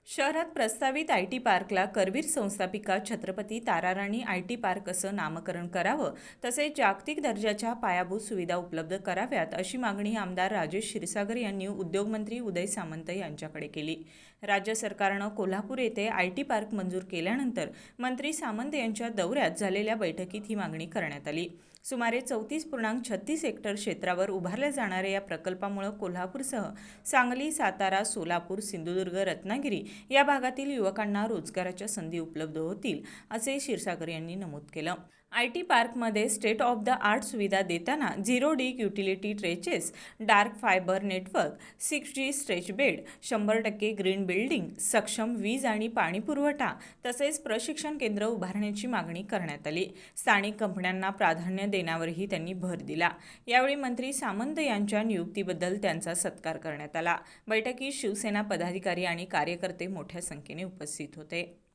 शहरात प्रस्तावित I T पार्कला करवीर संस्थापिका Chhatrapati Tararani I T park असं नामकरण करावं, तसेच जागतिक दर्जाच्या पायाभूत सुविधा उपलब्ध कराव्यात अशी मागणी आमदार राजेश क्षीरसागर यांनी उद्योगमंत्री उदय सामंत यांच्याकडे केली. राज्य सरकारनं कोल्हापूर येथे आय टी पार्क मंजूर केल्यानंतर मंत्री सामंत यांच्या दौऱ्यात झालेल्या बैठकीत ही मागणी करण्यात आली. सुमारे 34.36 हेक्टर क्षेत्रावर उभारल्या जाणाऱ्या या प्रकल्पामुळे कोल्हापूरसह सांगली, सातारा, सोलापूर, सिंधुदुर्ग, रत्नागिरी या भागातील युवकांना रोजगाराच्या संधी उपलब्ध होतील, असे क्षीरसागर यांनी नमूद केलं. आय टी पार्कमध्ये स्टेट ऑफ द आर्ट सुविधा देताना 0D utility trenches, dark fibre network, 6G stretch bed, 100% green building, सक्षम वीज आणि पाणी पुरवठा तसेच प्रशिक्षण केंद्र उभारण्याची मागणी करण्यात आली. स्थानिक कंपन्यांना प्राधान्य देण्यावरही त्यांनी भर दिला. यावेळी मंत्री सामंत यांच्या नियुक्तीबद्दल त्यांचा सत्कार करण्यात आला. बैठकीत शिवसेना पदाधिकारी आणि कार्यकर्ते मोठ्या संख्येने उपस्थित होते.